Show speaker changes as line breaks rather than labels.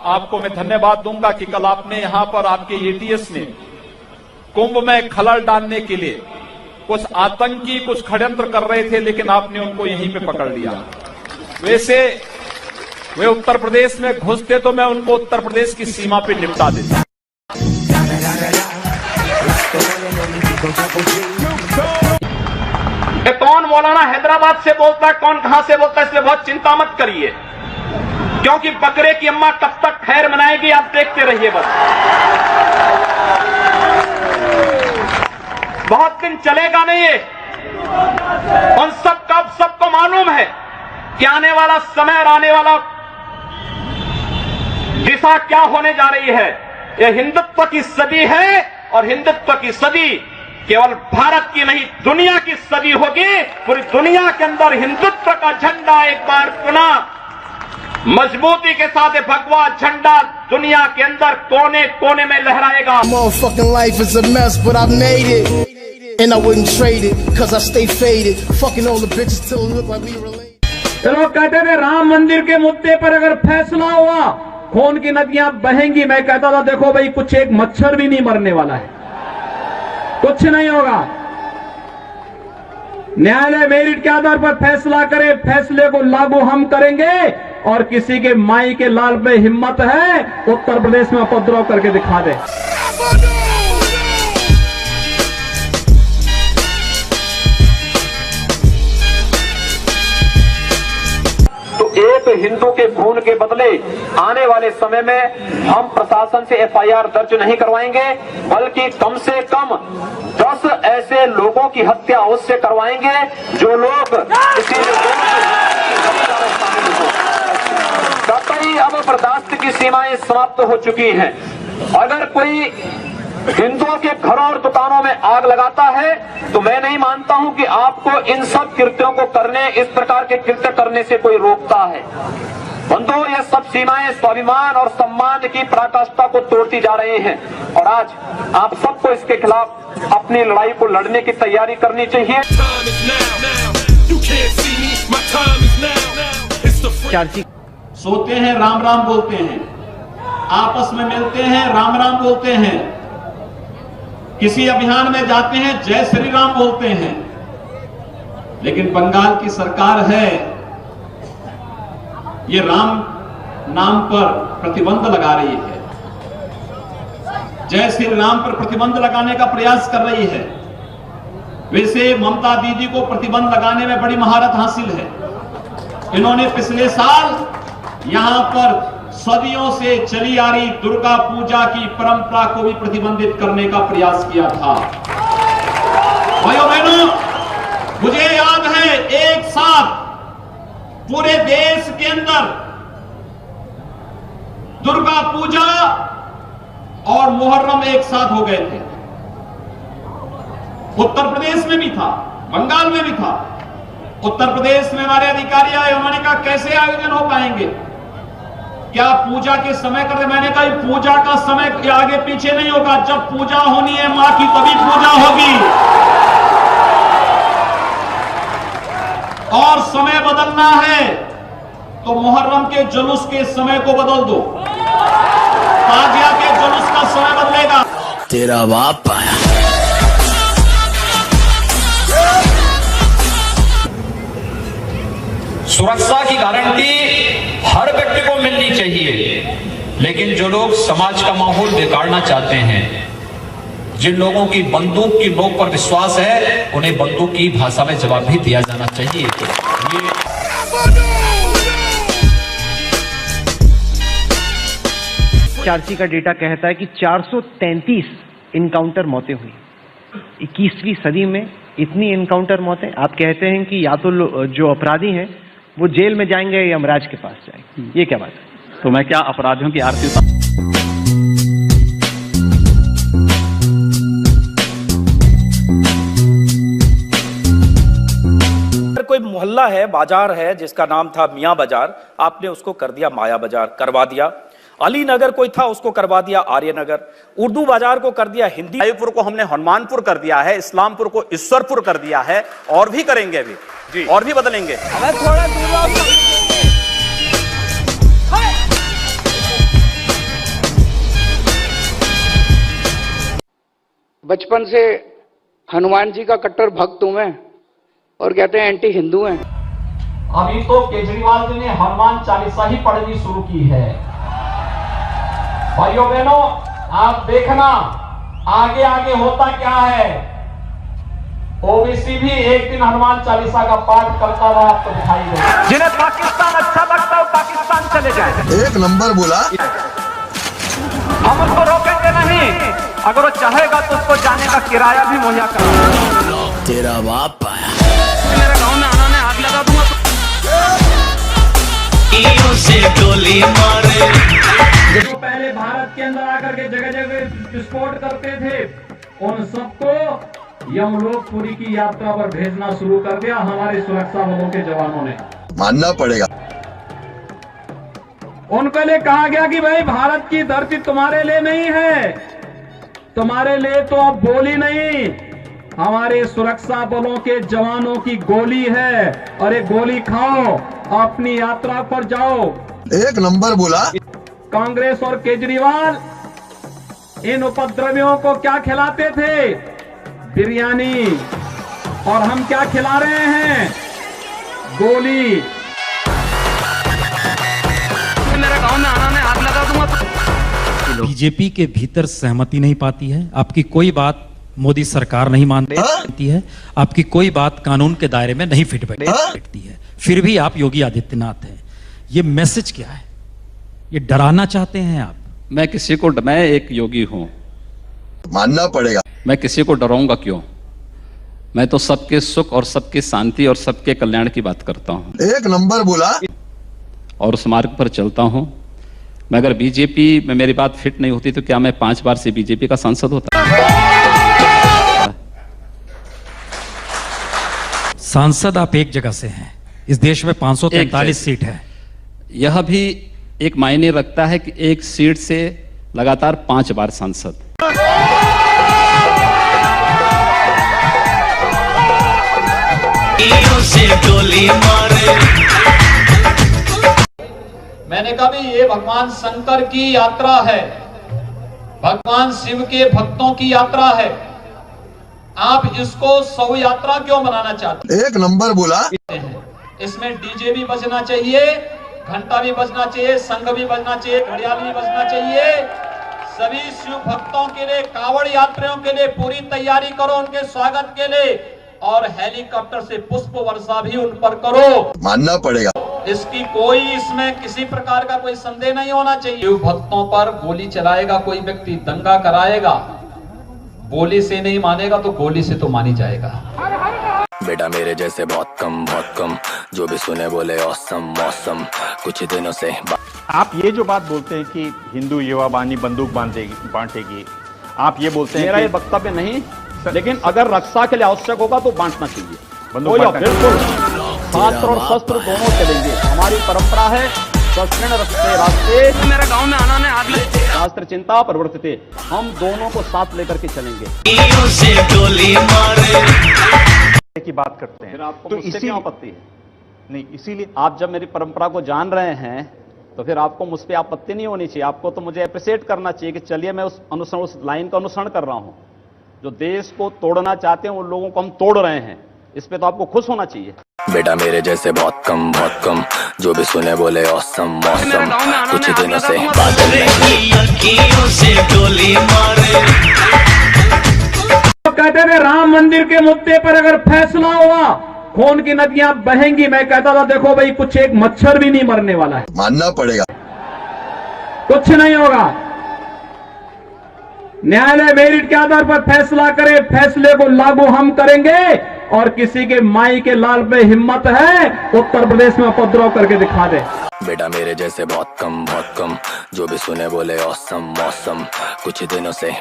आपको मैं धन्यवाद दूंगा कि कल आपने यहां पर आपके एटीएस ने कुंभ में खलल डालने के लिए कुछ आतंकी कुछ षड्यंत्र कर रहे थे, लेकिन आपने उनको यहीं पे पकड़ लिया। वैसे वे उत्तर प्रदेश में घुसते तो मैं उनको उत्तर प्रदेश की सीमा पे निपटा देता।
कौन मौलाना हैदराबाद से बोलता है, कौन कहां से बोलता है, इसलिए बहुत चिंता मत करिए, क्योंकि बकरे की अम्मा कब तक खैर मनाएगी आप देखते रहिए। बस बहुत दिन चलेगा नहीं ये। उन सबको मालूम है कि आने वाला समय और आने वाला दिशा क्या होने जा रही है। यह हिंदुत्व की सदी है और हिंदुत्व की सदी केवल भारत की नहीं दुनिया की सदी होगी। पूरी दुनिया के अंदर हिंदुत्व का झंडा एक बार पुनः मजबूती के साथ भगवा झंडा दुनिया के अंदर कोने कोने में लहराएगा।
Motherfucking life is a mess, but I made it, and I wouldn't trade it, cause I stay faded, fucking all the bitches till it look like we related।
लोग कहते थे राम मंदिर के मुद्दे पर अगर फैसला हुआ खून की नदियां बहेंगी। मैं कहता था देखो भाई, कुछ एक मच्छर भी नहीं मरने वाला है, कुछ नहीं होगा। न्यायालय मेरिट के आधार पर फैसला करे, फैसले को लागू हम करेंगे। और किसी के माई के लाल पे हिम्मत है उत्तर प्रदेश में उपद्रव करके दिखा दे। तो एक हिंदू के खून के बदले आने वाले समय में हम प्रशासन से एफआईआर दर्ज नहीं करवाएंगे, बल्कि कम से कम 10 ऐसे लोगों की हत्या उससे करवाएंगे जो लोग किसी कतई अब बर्दाश्त की सीमाएं समाप्त हो चुकी हैं। अगर कोई हिंदुओं के घरों और दुकानों में आग लगाता है तो मैं नहीं मानता हूं कि आपको इन सब कृत्यों को करने, इस प्रकार के कृत्य करने से कोई रोकता है। बंधुओं, ये सब सीमाएं स्वाभिमान और सम्मान की पराकाष्ठा को तोड़ती जा रही हैं और आज आप सबको इसके खिलाफ अपनी लड़ाई को लड़ने की तैयारी करनी चाहिए। सोते हैं राम राम बोलते हैं, आपस में मिलते हैं राम राम बोलते हैं, किसी अभियान में जाते हैं जय श्री राम बोलते हैं, लेकिन बंगाल की सरकार है ये राम नाम पर प्रतिबंध लगा रही है, जय श्री राम पर प्रतिबंध लगाने का प्रयास कर रही है। वैसे ममता दीदी को प्रतिबंध लगाने में बड़ी महारत हासिल है। इन्होंने पिछले साल यहां पर सदियों से चली आ रही दुर्गा पूजा की परंपरा को भी प्रतिबंधित करने का प्रयास किया था। भाइयों बहनों, मुझे याद है एक साथ पूरे देश के अंदर दुर्गा पूजा और मुहर्रम एक साथ हो गए थे। उत्तर प्रदेश में भी था, बंगाल में भी था। उत्तर प्रदेश में हमारे अधिकारी आए, उन्होंने कहा कैसे आयोजन हो पाएंगे, क्या पूजा के समय करते। मैंने कहा पूजा का समय आगे पीछे नहीं होगा, जब पूजा होनी है मां की तभी पूजा होगी, और समय बदलना है तो मुहर्रम के जुलूस के समय को बदल दो, ताजिया के जुलूस का समय बदलेगा।
तेरा बाप आया।
सुरक्षा की गारंटी हर व्यक्ति को मिलनी चाहिए, लेकिन जो लोग समाज का माहौल बिगाड़ना चाहते हैं, जिन लोगों की बंदूक की नोक पर विश्वास है, उन्हें बंदूक की भाषा में जवाब भी दिया जाना चाहिए।
चार्सी का डेटा कहता है कि 433 इनकाउंटर मौतें हुई 21वीं सदी में। इतनी इनकाउंटर मौतें, आप कहते हैं कि या तो जो अपराधी हैं वो जेल में जाएंगे या यमराज के पास जाएंगे, ये क्या बात है?
तो मैं क्या अपराधियों की आरती
कोई मोहल्ला है, बाजार है जिसका नाम था मियां बाजार, आपने उसको कर दिया माया बाजार, करवा दिया। अली नगर कोई था, उसको करवा दिया आर्य नगर। उर्दू बाजार को कर दिया हिंदी। रायपुर को हमने हनुमानपुर कर दिया है, इस्लामपुर को ईश्वरपुर कर दिया है, और भी करेंगे अभी जी, और भी बदलेंगे। थोड़ा दूर
बचपन से हनुमान जी का कट्टर भक्त हूं मैं, और कहते हैं एंटी हिंदू हैं।
अभी तो केजरीवाल जी ने हनुमान चालीसा ही पढ़नी शुरू की है। भाइयों बहनों, आप देखना आगे आगे होता क्या है। ओबीसी भी एक दिन हनुमान चालीसा का पाठ करता हुआ आपको दिखाई देगा।
जिन्हें पाकिस्तान अच्छा लगता है पाकिस्तान चले जाए।
एक नंबर बोला।
हम उसको रोकेंगे नहीं, अगर वो चाहेगा तो उसको जाने का किराया भी मुहैया करा।
तेरा बाप आया।
मेरे गांव में आना, मैं आग लगा दूंगा।
से गोली मारे
जो पहले भारत के अंदर आकर के जगह जगह विस्फोट करते थे, उन सबको यमलोकपुरी की यात्रा पर भेजना शुरू कर दिया हमारे सुरक्षा बलों के जवानों ने।
मानना पड़ेगा।
उनके लिए कहा गया कि भाई भारत की धरती तुम्हारे लिए नहीं है, तुम्हारे लिए तो अब गोली नहीं, हमारे सुरक्षा बलों के जवानों की गोली है, और एक गोली खाओ, अपनी यात्रा पर जाओ।
एक नंबर बोला।
कांग्रेस और केजरीवाल इन उपद्रवियों को क्या खिलाते थे? बिरयानी। और हम क्या खिला रहे हैं? गोली।
मेरे गांव में आना, मैं आग लगा दूंगा।
बीजेपी के भीतर सहमति नहीं पाती है, आपकी कोई बात मोदी सरकार नहीं मानती है, आपकी कोई बात कानून के दायरे में नहीं फिट बैठती है, फिर भी आप योगी आदित्यनाथ हैं। ये मैसेज क्या है? ये डराना चाहते हैं आप?
मैं एक योगी हूं,
मानना पड़ेगा।
मैं किसी को डराऊंगा क्यों? मैं तो सबके सुख और सबके शांति और सबके कल्याण की बात करता हूं,
एक नंबर बोला।
और उस मार्ग पर चलता हूं। मैं अगर बीजेपी में मेरी बात फिट नहीं होती तो क्या मैं 5 बार से बीजेपी का सांसद होता?
सांसद आप एक जगह से हैं, इस देश में 543 सीट है।
यह भी एक मायने रखता है कि एक सीट से लगातार 5 बार सांसद।
से गोली मारे।
मैंने कहा भी ये भगवान शंकर की यात्रा है, भगवान शिव के भक्तों की यात्रा है, आप इसको शव यात्रा क्यों बनाना चाहते
एक नंबर बोला।
हैं? इसमें डीजे भी बजना चाहिए, घंटा भी बजना चाहिए, संघ भी बजना चाहिए, घड़ियाल भी बजना चाहिए। सभी शिव भक्तों के लिए, कावड़ यात्रियों के लिए पूरी तैयारी करो उनके स्वागत के लिए, और हेलीकॉप्टर से पुष्प वर्षा भी उन पर करो।
मानना पड़ेगा।
इसकी कोई, इसमें किसी प्रकार का कोई संदेह नहीं होना चाहिए। शिव भक्तों पर गोली चलाएगा कोई व्यक्ति, दंगा कराएगा, गोली से नहीं मानेगा तो गोली से तो मानी जाएगा।
बेटा मेरे जैसे बहुत कम, जो भी सुने बोले औसम मौसम। कुछ दिनों से
आप ये जो बात बोलते हैं कि हिंदू युवा बानी बंदूक बांटेगी, आप ये बोलते हैं,
मेरा ये वक्तव्य नहीं, लेकिन अगर रक्षा के लिए आवश्यक होगा तो बांटना चाहिए। बिल्कुल, शास्त्र और शस्त्र दोनों चलेंगे। हमारी परंपरा है दक्षिण रस्ते रास्ते।
मेरे गांव में आना, मैं आग लगा।
शास्त्र चिंता प्रवर्तिते, हम दोनों को साथ लेकर के चलेंगे।
से गोली मारे
की बात करते हैं,
फिर आपको
तो
मुझसे क्यों आपत्ति है?
नहीं, इसीलिए
आप जब मेरी परंपरा को जान रहे हैं तो फिर आपको मुझ पर आपत्ति नहीं होनी चाहिए। आपको तो मुझे अप्रिशिएट करना चाहिए कि चलिए मैं उस लाइन का अनुसरण कर रहा हूं। जो देश को तोड़ना चाहते हैं उन लोगों को हम तोड़ रहे हैं, इस पे तो आपको खुश होना चाहिए।
बेटा मेरे जैसे बहुत कम, जो भी सुने बोले औसम मौसम। कुछ दिनों से बादल नहीं, से गोली मारे।
तो कहते थे राम मंदिर के मुद्दे पर अगर फैसला हुआ खून की नदियां बहेंगी। मैं कहता था देखो भाई, कुछ एक मच्छर भी नहीं मरने वाला है,
मानना पड़ेगा।
कुछ नहीं होगा। न्यायालय मेरिट के आधार पर फैसला करे, फैसले को लागू हम करेंगे। और किसी के माई के लाल पे हिम्मत है उत्तर प्रदेश में उपद्रव करके दिखा दे।
बेटा मेरे जैसे बहुत कम, जो भी सुने बोले औसम मौसम। कुछ दिनों से